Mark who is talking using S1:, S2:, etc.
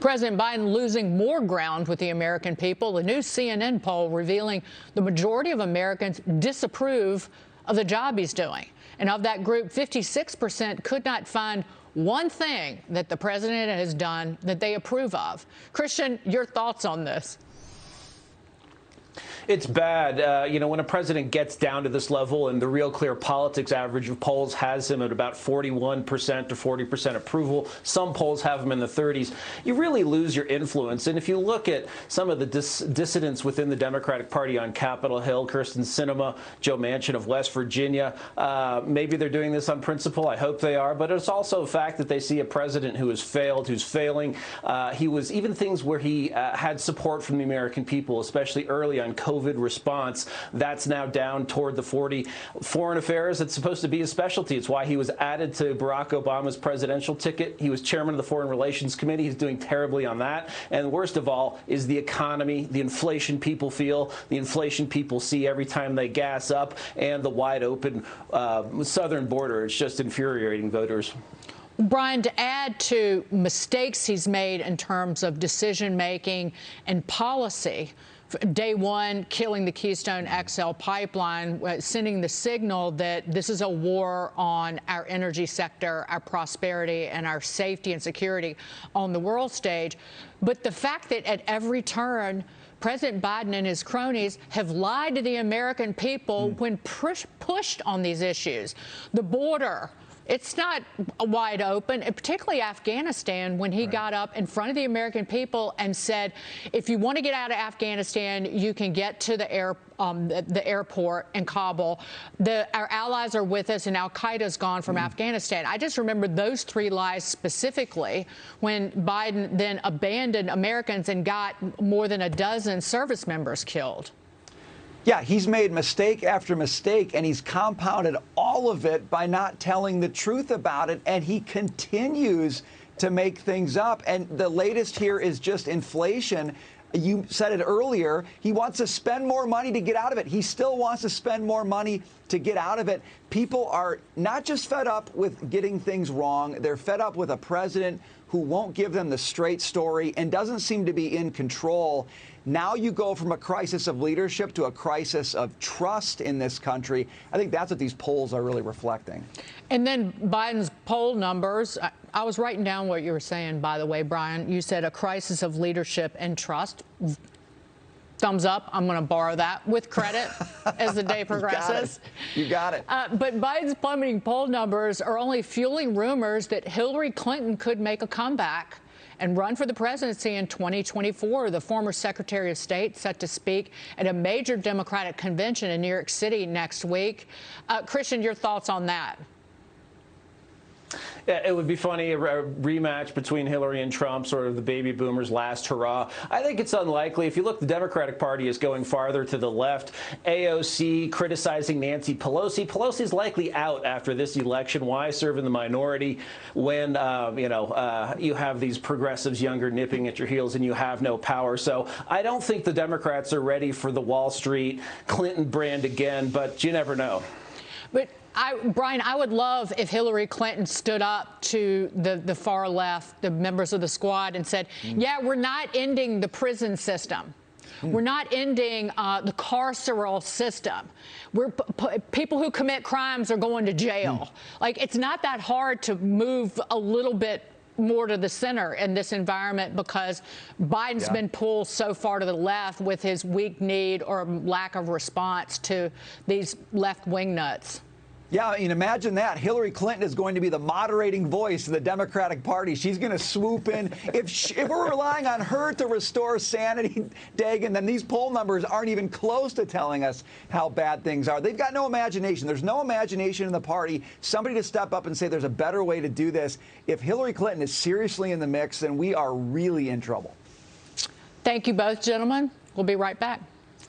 S1: President Biden losing more ground with the American people. The new CNN poll revealing the majority of Americans disapprove of the job he's doing. And of that group, 56% could not find one thing that the president has done that they approve of. Christian, your thoughts on this?
S2: It's bad. When a president gets down to this level, and the Real Clear Politics average of polls has him at about 41% to 40% approval. Some polls have him in the 30s. You really lose your influence. And if you look at some of the dissidents within the Democratic Party on Capitol Hill, Kyrsten Sinema, Joe Manchin of West Virginia, maybe they're doing this on principle. I hope they are. But it's also a fact that they see a president who has failed, who's failing. He was even things where he had support from the American people, especially early on COVID response. That's now down toward the 40. Foreign affairs, it's supposed to be his specialty. It's why he was added to Barack Obama's presidential ticket. He was chairman of the Foreign Relations Committee. He's doing terribly on that. And worst of all is the economy, the inflation people feel, the inflation people see every time they gas up, and the wide open southern border. It's just infuriating voters.
S1: Brian, to add to mistakes he's made in terms of decision making and policy, day one, killing the Keystone XL pipeline, sending the signal that this is a war on our energy sector, our prosperity, and our safety and security on the world stage. But the fact that at every turn, President Biden and his cronies have lied to the American people when pushed on these issues. The border, it's not wide open, particularly Afghanistan, when he got up in front of the American people and said, if you want to get out of Afghanistan, you can get to the airport in Kabul. Our allies are with us, and al-Qaeda's gone from Afghanistan. I just remember those three lies specifically when Biden then abandoned Americans and got more than a dozen service members killed.
S3: Yeah, he's made mistake after mistake, and he's compounded all of it by not telling the truth about it, and he continues to make things up. And the latest here is just inflation. You said it earlier. He wants to spend more money to get out of it. He still wants to spend more money to get out of it. People are not just fed up with getting things wrong. They're fed up with a president who won't give them the straight story and doesn't seem to be in control. Now you go from a crisis of leadership to a crisis of trust in this country. I think that's what these polls are really reflecting.
S1: And then Biden's poll numbers. I was writing down what you were saying, by the way, Brian. You said a crisis of leadership and trust. Thumbs up. I'm going to borrow that with credit as the day progresses.
S3: You got it.
S1: But Biden's plummeting poll numbers are only fueling rumors that Hillary Clinton could make a comeback and run for the presidency in 2024. The former Secretary of State set to speak at a major Democratic convention in New York City next week. Christian, your thoughts on that?
S2: It would be funny, a rematch between Hillary and Trump, sort of the baby boomers' last hurrah. I think it's unlikely. If you look, the Democratic Party is going farther to the left. AOC criticizing Nancy Pelosi. Pelosi's likely out after this election. Why serve in the minority when, you have these progressives younger nipping at your heels and you have no power? So I don't think the Democrats are ready for the Wall Street Clinton brand again, but you never know.
S1: But Brian, I would love if Hillary Clinton stood up to the far left, the members of the squad, and said, yeah, we're not ending the prison system. We're not ending the carceral system. People who commit crimes are going to jail. Like, it's not that hard to move a little bit more to the center in this environment because Biden's been pulled so far to the left with his weak need or lack of response to these left-wing nuts.
S3: Yeah, I mean, imagine that. Hillary Clinton is going to be the moderating voice of the Democratic Party. She's going to swoop in. If we're relying on her to restore sanity, Dagan, then these poll numbers aren't even close to telling us how bad things are. They've got no imagination. There's no imagination in the party. Somebody to step up and say there's a better way to do this. If Hillary Clinton is seriously in the mix, then we are really in trouble.
S1: Thank you both, gentlemen. We'll be right back.